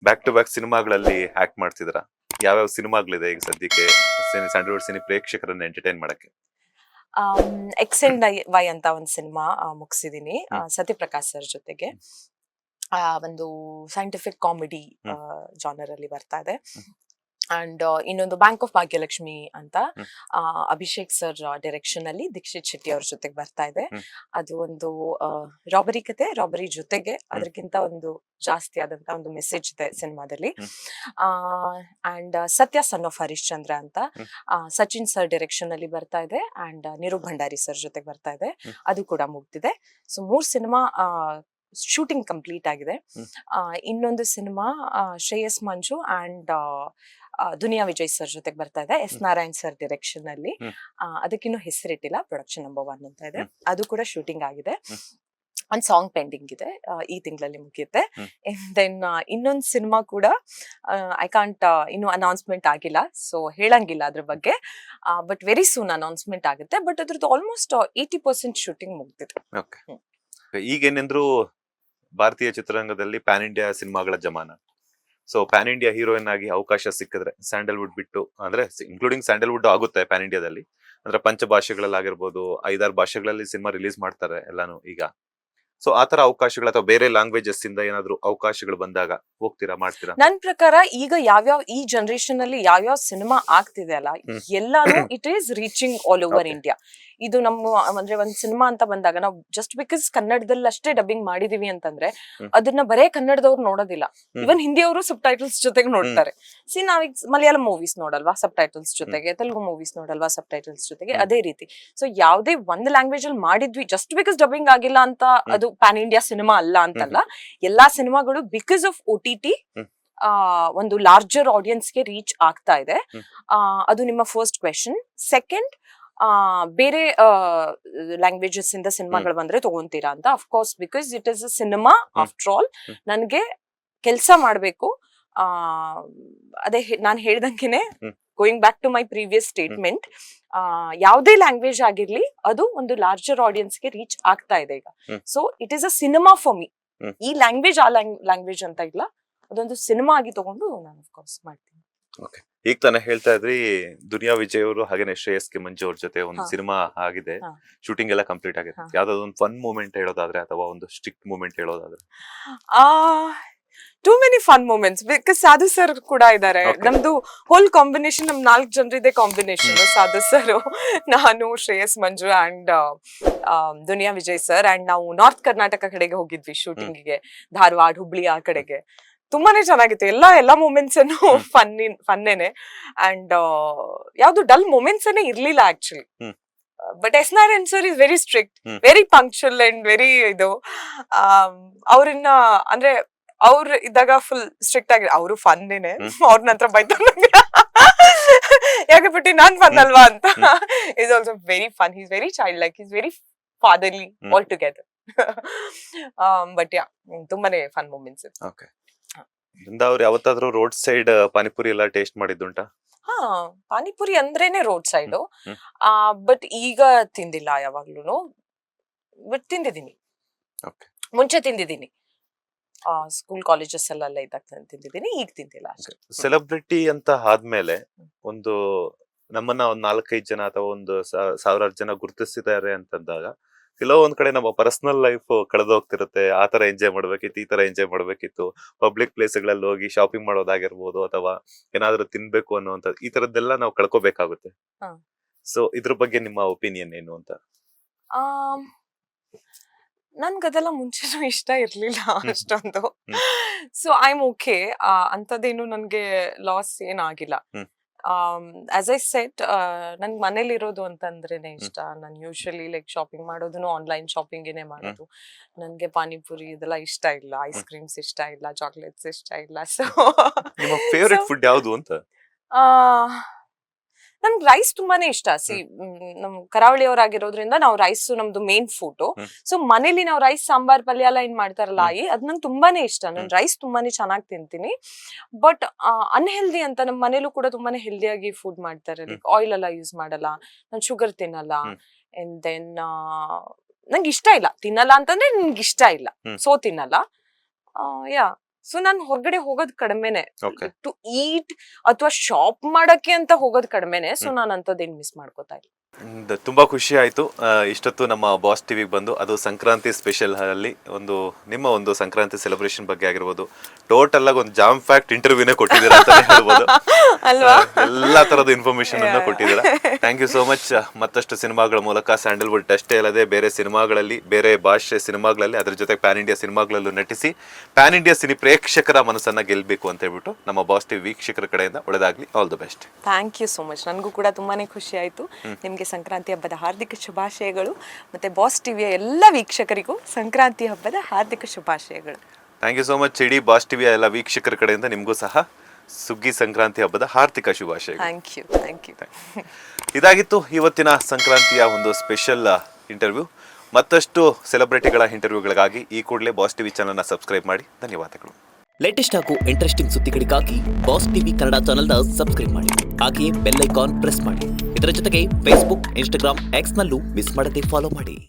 Back to back ಸಿನಿಮಾಗಳಲ್ಲಿ act ಮಾಡ್ತಿದ್ರ? ಯಾವ್ಯಾವ ಸಿನಿಮಾಗಳಿದೆ ಈಗ ಸದ್ಯಕ್ಕೆ ಸ್ಯಾಂಡಲ್ವುಡ್ ಸಿನಿ ಪ್ರೇಕ್ಷಕರನ್ನ ಎಂಟರ್ಟೈನ್ ಮಾಡಕ್ಕೆ? ಎಕ್ಸ್ ಅಂಡ್ ವೈ ಅಂತ ಒಂದು ಸಿನಿಮಾ ಮುಗಿಸಿದೀನಿ ಸತ್ಯಪ್ರಕಾಶ್ ಸರ್ ಜೊತೆಗೆ. ಒಂದು ಸೈಂಟಿಫಿಕ್ ಕಾಮಿಡಿ ಜಾನರ್ ಅಲ್ಲಿ ಬರ್ತಾ ಇದೆ. ಅಂಡ್ ಇನ್ನೊಂದು ಬ್ಯಾಂಕ್ ಆಫ್ ಭಾಗ್ಯಲಕ್ಷ್ಮಿ ಅಂತ ಅಭಿಷೇಕ್ ಸರ್ ಡೈರೆಕ್ಷನ್ ಅಲ್ಲಿ ದೀಕ್ಷಿತ್ ಶೆಟ್ಟಿ ಅವ್ರ ಜೊತೆಗೆ ಬರ್ತಾ ಇದೆ. ಅದು ಒಂದು ರಾಬರಿ ಕತೆ, ರಾಬರಿ ಜೊತೆಗೆ ಅದಕ್ಕಿಂತ ಒಂದು ಜಾಸ್ತಿ ಆದಂತ ಒಂದು ಮೆಸೇಜ್ ಇದೆ ಸಿನಿಮಾದಲ್ಲಿ. ಅಂಡ್ ಸತ್ಯ ಸನ್ ಆಫ್ ಹರಿಶ್ಚಂದ್ರ ಅಂತ ಸಚಿನ್ ಸರ್ ಡೈರೆಕ್ಷನ್ ಅಲ್ಲಿ ಬರ್ತಾ ಇದೆ. ಅಂಡ್ ನಿರು ಭಂಡಾರಿ ಸರ್ ಜೊತೆಗೆ ಬರ್ತಾ ಇದೆ. ಅದು ಕೂಡ ಮುಗ್ದಿದೆ. ಸೊ 3 ಸಿನಿಮಾ ಶೂಟಿಂಗ್ ಕಂಪ್ಲೀಟ್ ಆಗಿದೆ. ಇನ್ನೊಂದು cinema Shreyas Manju and Duniya Vijay sir ಜೊತೆಗೆ ಬರ್ತಾ ಇದೆ, ಎಸ್ ನಾರಾಯಣ್ ಸರ್ ಡೈರೆಕ್ಷನ್ ಅಲ್ಲಿ. ಅದಕ್ಕಿನ್ನೂ ಹೆಸರಿಟ್ಟಿಲ್ಲ, ಪ್ರೊಡಕ್ಷನ್ ನಂಬರ್ 1 ಅಂತ ಇದೆ. ಅದು ಕೂಡ ಶೂಟಿಂಗ್ ಆಗಿದೆ. ಒಂದ್ ಸಾಂಗ್ ಪೆಂಡಿಂಗ್ ಇದೆ, ಈ ತಿಂಗಳಲ್ಲಿ ಮುಗಿಯುತ್ತೆ. ದೆನ್ ಇನ್ನೊಂದು ಸಿನಿಮಾ ಕೂಡ ಐ ಕಾಂಟ್ ಇನ್ನು ಅನೌನ್ಸ್ಮೆಂಟ್ ಆಗಿಲ್ಲ, ಸೊ ಹೇಳಂಗಿಲ್ಲ ಅದ್ರ ಬಗ್ಗೆ. ಬಟ್ ವೆರಿ ಸೂನ್ ಅನೌನ್ಸ್ಮೆಂಟ್ ಆಗುತ್ತೆ. ಬಟ್ ಅದ್ರದ್ದು ಆಲ್ಮೋಸ್ಟ್ 80% ಶೂಟಿಂಗ್ ಮುಗ್ದಿದೆ. ಈಗೇನೆಂದ್ರು ಭಾರತೀಯ ಚಿತ್ರರಂಗದಲ್ಲಿ ಪ್ಯಾನ್ ಇಂಡಿಯಾ ಸಿನಿಮಾಗಳ ಜಮಾನ. ಸೊ ಪ್ಯಾನ್ ಇಂಡಿಯಾ ಹೀರೋಯಿನ್ ಆಗಿ ಅವಕಾಶ ಸಿಕ್ಕಿದ್ರೆ ಸ್ಯಾಂಡಲ್ವುಡ್ ಬಿಟ್ಟು, ಅಂದ್ರೆ ಇನ್ಕ್ಲೂಡಿಂಗ್ ಸ್ಯಾಂಡಲ್ವುಡ್ ಆಗುತ್ತೆ ಪ್ಯಾನ್ ಇಂಡಿಯಾದಲ್ಲಿ, ಅಂದ್ರೆ ಪಂಚ ಭಾಷೆಗಳಲ್ಲಿ ಆಗಿರ್ಬೋದು, 5-6 ಭಾಷೆಗಳಲ್ಲಿ ಸಿನಿಮಾ ರಿಲೀಸ್ ಮಾಡ್ತಾರೆ ಎಲ್ಲಾನು ಈಗ. ಸೊ ಆತರ ಅವಕಾಶಗಳು ಅಥವಾ ಬೇರೆ ಲ್ಯಾಂಗ್ವೇಜಸ್ ಇಂದ ಏನಾದ್ರು ಅವಕಾಶಗಳು ಬಂದಾಗ ಹೋಗ್ತೀರಾ, ಮಾಡ್ತೀರಾ? ನನ್ ಪ್ರಕಾರ ಈಗ ಯಾವ್ಯಾವ ಈ ಜನರೇಷನ್ ಅಲ್ಲಿ ಯಾವ್ಯಾವ ಸಿನಿಮಾ ಆಗ್ತಿದೆ ಅಲ್ಲ, ಎಲ್ಲಾನು it is reaching all over India. ಇದು ನಮ್ಮ ಅಂದ್ರೆ ಒಂದ್ ಸಿನಿಮಾ ಅಂತ ಬಂದಾಗ ನಾವು ಜಸ್ಟ್ ಬಿಕಾಸ್ ಕನ್ನಡದಲ್ಲಿ ಅಷ್ಟೇ ಡಬ್ಬಿಂಗ್ ಮಾಡಿದೀವಿ ಅಂತಂದ್ರೆ ಅದನ್ನ ಬರೇ ಕನ್ನಡದವ್ರು ನೋಡೋದಿಲ್ಲ, ಇವನ್ ಹಿಂದಿಯವರು ಸಬ್ ಟೈಟಲ್ಸ್ ಜೊತೆಗೆ ನೋಡ್ತಾರೆ. ನಾವೀಗ ಮಲಯಾಳಂ ಮೂವೀಸ್ ನೋಡಲ್ವಾ ಸಬ್ ಟೈಟಲ್ಸ್ ಜೊತೆಗೆ, ತೆಲುಗು ಮೂವೀಸ್ ನೋಡಲ್ವಾ ಸಬ್ ಟೈಟಲ್ಸ್ ಜೊತೆಗೆ, ಅದೇ ರೀತಿ. ಸೊ ಯಾವ್ದೇ ಒಂದ್ ಲ್ಯಾಂಗ್ವೇಜ್ ಅಲ್ಲಿ ಮಾಡಿದ್ವಿ ಜಸ್ಟ್ ಬಿಕಾಸ್ ಡಬ್ಬಿಂಗ್ ಆಗಿಲ್ಲ ಅಂತ ಅದು ಪ್ಯಾನ್ ಇಂಡಿಯಾ ಸಿನಿಮಾ ಅಲ್ಲ ಅಂತಲ್ಲ. ಎಲ್ಲಾ ಸಿನಿಮಾಗಳು ಬಿಕಾಸ್ ಆಫ್ OTT ಒಂದು ಲಾರ್ಜರ್ ಆಡಿಯನ್ಸ್ಗೆ ರೀಚ್ ಆಗ್ತಾ ಇದೆ. ಅದು ನಿಮ್ಮ ಫಸ್ಟ್ ಕ್ವೆಶನ್. ಸೆಕೆಂಡ್, ಬೇರೆ ಲ್ಯಾಂಗ್ವೇಜಸ್ ಇಂದ ಸಿನಿಮಾಗಳು ಬಂದ್ರೆ ತಗೊಂತೀರಾ ಅಂತ. Of course, because it is a cinema after all. ನನ್ಗೆ ಕೆಲ್ಸ ಮಾಡ್ಬೇಕು. ಅದೇ ನಾನ್ ಹೇಳ್ದಂಗೆನೆ, going back to my previous statement, ಯಾವುದೇ ಲ್ಯಾಂಗ್ವೇಜ್ ಆಗಿರ್ಲಿ ಅದು ಒಂದು ಲಾರ್ಜರ್ ಆಡಿಯನ್ಸ್ಗೆ ರೀಚ್ ಆಗ್ತಾ ಇದೆ ಈಗ. So it is a cinema for me. ಈ ಲ್ಯಾಂಗ್ವೇಜ್ ಆ ಲ್ಯಾಂಗ್ವೇಜ್ ಅಂತ ಇಲ್ಲ, ಅದೊಂದು ಸಿನಿಮಾ ಆಗಿ ತಗೊಂಡು ನಾನು ಅಫ್ಕೋರ್ಸ್ ಮಾಡ್ತೀನಿ. ಈಗ ತಾನೇ ಹೇಳ್ತಾ ಇದ್ರಿ, ದುನಿಯಾ ವಿಜಯ್ ಅವರು ಹಾಗೇನೆ ಶ್ರೇಯಸ್ ಕೆ ಮಂಜು ಅವ್ರ ಜೊತೆ ಒಂದು ಸಿನಿಮಾ ಆಗಿದೆ, ಶೂಟಿಂಗ್ ಎಲ್ಲ ಕಂಪ್ಲೀಟ್ ಆಗಿದೆ. ಯಾವ್ದಾದ್ರು ಒಂದು ಫನ್ ಮೂಮೆಂಟ್ ಹೇಳೋದಾದ್ರೆ ಅಥವಾ ಒಂದು ಸ್ಟ್ರಿಕ್ಟ್ ಮೂಮೆಂಟ್ ಹೇಳೋದಾದ್ರೆ? Too many fun moments, because Sadhu sir ಕೂಡ ಇದ್ದಾರೆ. ನಮ್ದು ಹೋಲ್ ಕಾಂಬಿನೇಷನ್, ನಮ್ 4 ಜನರಿದೆ ಕಾಂಬಿನೇಷನ್. ಸಾಧು ಸರ್, ನಾನು, Shreyas Manju and Duniya Vijay sir. And ನಾವು ನಾರ್ತ್ ಕರ್ನಾಟಕ ಕಡೆಗೆ ಹೋಗಿದ್ವಿ ಶೂಟಿಂಗಿಗೆ, ಧಾರವಾಡ, ಹುಬ್ಳಿ ಆ ಕಡೆಗೆ. ತುಂಬಾನೇ ಚೆನ್ನಾಗಿತ್ತು. ಎಲ್ಲಾ ಮೂಮೆಂಟ್ಸ್ ಫನ್ನೇನೆ. ಅಂಡ್ ಯಾವ್ದು ಡಲ್ ಮೂಮೆಂಟ್ಸ್ ಅನ್ನೇ ಇರ್ಲಿಲ್ಲ actually. But S Narayan sir is very strict, very punctual and very ಇದು. ಅವ್ರನ್ನ ಅಂದ್ರೆ ಅವ್ರು ಇದ್ದಾಗ ಫುಲ್ ಸ್ಟ್ರಿಕ್ಟ್ ಆಗಿ, ಅವರು ಫನ್ನೇನೆ. ಅವ್ರ ನಂತರ ಬೈತ ಯಾಕೆ ಬಿಟ್ಟು ನಾನ್ ಫನ್ ಅಲ್ವಾ ಅಂತ. Is also very fun. Is very child like, is very fatherly all together. But yeah, ತುಂಬಾನೇ ಫನ್ ಮೂಮೆಂಟ್ಸ್. ಅವ್ರು ಯಾವತ್ತಾದ್ರೂ ರೋಡ್ ಸೈಡ್ ಪಾನಿಪುರಿ ಎಲ್ಲ ಟೇಸ್ಟ್ ಮಾಡಿದ್ದುಂಟಾ? ಪಾನಿಪುರಿ ಅಂದ್ರೇನೆ ರೋಡ್ ಸೈಡ್. ಬಟ್ ಈಗ ತಿಂದಿಲ್ಲ ಯಾವಾಗ್ಲೂ. ಬಟ್ ತಿಂದಿದ್ದೀನಿ, ಮುಂಚೆ ತಿಂದಿದ್ದೀನಿ. ಸ್ಕೂಲ್ ಕಾಲೇಜಸ್ ಎಲ್ಲ ಇದ್ದಾಗ ತಿಂದಿದ್ದೀನಿ, ಈಗ ತಿಂದಿಲ್ಲ. ಸೆಲೆಬ್ರಿಟಿ ಅಂತ ಆದ್ಮೇಲೆ ಒಂದು ನಮ್ಮನ್ನ ಒಂದ್ 4-5 ಜನ ಅಥವಾ ಒಂದು 1000 ಜನ ಗುರುತಿಸಿದ್ದಾರೆ ಅಂತಂದಾಗ ಕೆಲವೊಂದ್ ಕಡೆ ನಮ್ಮ ಪರ್ಸನಲ್ ಲೈಫ್ ಕಳೆದೋಗ್ತಿರುತ್ತೆ. ಆ ತರ ಎಂಜಾಯ್ ಮಾಡ್ಬೇಕಿತ್ತು, ಈ ತರ ಎಂಜಾಯ್ ಮಾಡ್ಬೇಕಿತ್ತು, ಪಬ್ಲಿಕ್ ಪ್ಲೇಸ್ಗಳಲ್ಲಿ ಹೋಗಿ ಶಾಪಿಂಗ್ ಮಾಡೋದಾಗಿರ್ಬೋದು ಅಥವಾ ಏನಾದ್ರು ತಿನ್ಬೇಕು ಅನ್ನುವಂಥದ್ದು, ಈ ತರದ್ದೆಲ್ಲ ನಾವು ಕಳ್ಕೊಬೇಕಾಗುತ್ತೆ. ಸೊ ಇದ್ರ ಬಗ್ಗೆ ನಿಮ್ಮ ಒಪಿನಿಯನ್ ಏನು ಅಂತ? ನನ್ಗದೆಲ್ಲ ಮುಂಚೆನೂ ಇಷ್ಟ ಇರ್ಲಿಲ್ಲ ಅಷ್ಟೊಂದು. So I am okay. ಅಂತದೇನು ನನ್ಗೆ ಲಾಸ್ ಏನಾಗಿಲ್ಲ. ಆಸ್ ಐ ಸೆಟ್, ನನ್ ಮನೇಲಿ ಇರೋದು ಅಂತಂದ್ರೇನೆ ಇಷ್ಟ. ನಾನು ಯೂಶಲಿ ಲೈಕ್ ಶಾಪಿಂಗ್ ಮಾಡೋದನ್ನು ಆನ್ಲೈನ್ ಶಾಪಿಂಗೇನೆ ಮಾಡೋದು. ನನ್ಗೆ ಪಾನಿಪುರಿ ಇದೆಲ್ಲ ಇಷ್ಟ ಇಲ್ಲ, ಐಸ್ ಕ್ರೀಮ್ಸ್ ಇಷ್ಟ ಇಲ್ಲ, ಚಾಕ್ಲೇಟ್ಸ್ ಇಷ್ಟ ಇಲ್ಲ. ಸೊ ನಿಮ್ಮ ಫೇವರೇಟ್ ಫುಡ್ ಯಾವುದು ಅಂತ? ನಮ್ಗೆ ರೈಸ್ ತುಂಬಾನೇ ಇಷ್ಟ. ನಮ್ ಕರಾವಳಿಯವರಾಗಿರೋದ್ರಿಂದ ನಾವು ರೈಸ್ ನಮ್ದು ಮೇನ್ ಫುಡ್. ಸೊ ಮನೇಲಿ ನಾವು ರೈಸ್, ಸಾಂಬಾರ್, ಪಲ್ಯ ಎಲ್ಲ ಏನ್ ಮಾಡ್ತಾರಲ್ಲ ಅದ್ ನಂಗೆ ತುಂಬಾನೇ ಇಷ್ಟ. ನನ್ ರೈಸ್ ತುಂಬಾನೇ ಚೆನ್ನಾಗಿ ತಿಂತೀನಿ. ಬಟ್ ಅನ್ಹೆಲ್ದಿ ಅಂತ ನಮ್ ಮನೇಲೂ ಕೂಡ ತುಂಬಾನೇ ಹೆಲ್ದಿಯಾಗಿ ಫುಡ್ ಮಾಡ್ತಾರೆ. ಲೈಕ್ ಆಯಿಲ್ ಎಲ್ಲ ಯೂಸ್ ಮಾಡಲ್ಲ, ನಾನ್ ಶುಗರ್ ತಿನ್ನಲ್ಲ. ಅಂಡ್ ದೆನ್ ನಂಗೆ ಇಷ್ಟ ಇಲ್ಲ. ತಿನ್ನಲ್ಲ ಅಂತಂದ್ರೆ ನನ್ಗೆ ಇಷ್ಟ ಇಲ್ಲ, ಸೊ ತಿನ್ನಲ್ಲ. ಯಾ, ಸೊ ನಾನು ಹೊರಗಡೆ ಹೋಗೋದ್ ಕಡಿಮೆನೆ, ಓಕೆ. ಟು ಈಟ್ ಅಥವಾ ಶಾಪ್ ಮಾಡಕ್ಕೆ ಅಂತ ಹೋಗೋದ್ ಕಡಿಮೆನೆ. ಸೊ ನಾನು ಅಂತದೇನ್ ಮಿಸ್ ಮಾಡ್ಕೋತಾ ಇಲ್ಲ. ತುಂಬಾ ಖುಷಿ ಆಯ್ತು ಇಷ್ಟೊತ್ತು ನಮ್ಮ ಬಾಸ್ ಟಿವಿಗೆ ಬಂದು, ಅದು ಸಂಕ್ರಾಂತಿ ಸ್ಪೆಷಲ್ ಅಲ್ಲಿ ನಿಮ್ಮ ಒಂದು ಸಂಕ್ರಾಂತಿ ಸೆಲೆಬ್ರೇಷನ್ ಬಗ್ಗೆ ಆಗಿರ್ಬೋದು, ಟೋಟಲ್ ಆಗಿ ಒಂದು ಜಾಮ್ ಫ್ಯಾಕ್ಟ್ ಇಂಟರ್ವ್ಯೂನೇ ಕೊಟ್ಟಿದ್ದೀರಾ ಅಂತಾನೆ ಹೇಳ್ಬೋದು ಅಲ್ವಾ? ಎಲ್ಲಾ ತರದ ಇನ್ಫಾರ್ಮೇಶನ್ ಅನ್ನ ಕೊಟ್ಟಿದ್ದೀರಾ. Thank you so much. ಮತ್ತಷ್ಟು ಸಿನಿಮಾಗಳ ಮೂಲಕ ಸ್ಯಾಂಡಲ್ವುಡ್ ಅಷ್ಟೇ ಅಲ್ಲದೆ ಬೇರೆ ಸಿನಿಮಾಗಳಲ್ಲಿ, ಬೇರೆ ಭಾಷೆ ಸಿನಿಮಾಗಳಲ್ಲಿ, ಅದ್ರ ಜೊತೆ ಪ್ಯಾನ್ ಇಂಡಿಯಾ ಸಿನಿಮಾಗಳಲ್ಲೂ ನಟಿಸಿ ಪ್ಯಾನ್ ಇಂಡಿಯಾ ಸಿನಿ ಪ್ರೇಕ್ಷಕರ ಮನಸ್ಸನ್ನ ಗೆಲ್ಬೇಕು ಅಂತ ಹೇಳ್ಬಿಟ್ಟು ನಮ್ಮ ಬಾಸ್ ಟಿವಿ ವೀಕ್ಷಕರ ಕಡೆಯಿಂದ ಒಳ್ಳೆದಾಗ್ಲಿ. All the best. Thank you so much. ನನಗೂ ಕೂಡ ತುಂಬಾನೇ ಖುಷಿ ಆಯ್ತು. ನಿಮ್ಗೆ ಸಂಕ್ರಾಂತಿ ಹಬ್ಬದ ಹಾರ್ದಿಕ ಶುಭಾಶಯಗಳು. ಮತ್ತೆ ಬಾಸ್ ಟಿವಿಯ ಎಲ್ಲ ವೀಕ್ಷಕರಿಗೂ ಸಂಕ್ರಾಂತಿ ಹಬ್ಬದ ಹಾರ್ದಿಕ ಶುಭಾಶಯಗಳು. Thank you so much. ಇಡೀ ಬಾಸ್ ಟಿವಿಯ ಎಲ್ಲ ವೀಕ್ಷಕರ ಕಡೆಯಿಂದ ನಿಮಗೂ ಸಹ ಸುಗ್ಗಿ ಸಂಕ್ರಾಂತಿ ಹಬ್ಬದ ಹಾರ್ದಿಕ ಶುಭಾಶಯಗಳು. Thank you. ಇದಾಗಿತ್ತು ಇವತ್ತಿನ ಸಂಕ್ರಾಂತಿಯ ಒಂದು ಸ್ಪೆಷಲ್ ಇಂಟರ್ವ್ಯೂ. ಮತ್ತಷ್ಟು ಸೆಲೆಬ್ರಿಟಿಗಳ ಇಂಟರ್ವ್ಯೂಗಳಿಗಾಗಿ ಈ ಕೂಡಲೇ ಬಾಸ್ ಟಿವಿ ಚಾನಲ್ನ ಸಬ್ಸ್ಕ್ರೈಬ್ ಮಾಡಿ. ಧನ್ಯವಾದಗಳು. ಲೇಟೆಸ್ಟ್ ಹಾಗೂ ಇಂಟ್ರೆಸ್ಟಿಂಗ್ ಸುದ್ದಿಗಳಿಗಾಗಿ ಬಾಸ್ ಟಿವಿ ಕನ್ನಡ ಚಾನೆಲ್ನ ಸಬ್ಸ್ಕ್ರೈಬ್ ಮಾಡಿ. ಹಾಗೆಯೇ ಬೆಲ್ ಐಕಾನ್ ಪ್ರೆಸ್ ಮಾಡಿ. ಇದರ ಜೊತೆಗೆ ಫೇಸ್ಬುಕ್, ಇನ್ಸ್ಟಾಗ್ರಾಮ್, ಎಕ್ಸ್ನಲ್ಲೂ ಮಿಸ್ ಮಾಡದೆ ಫಾಲೋ ಮಾಡಿ.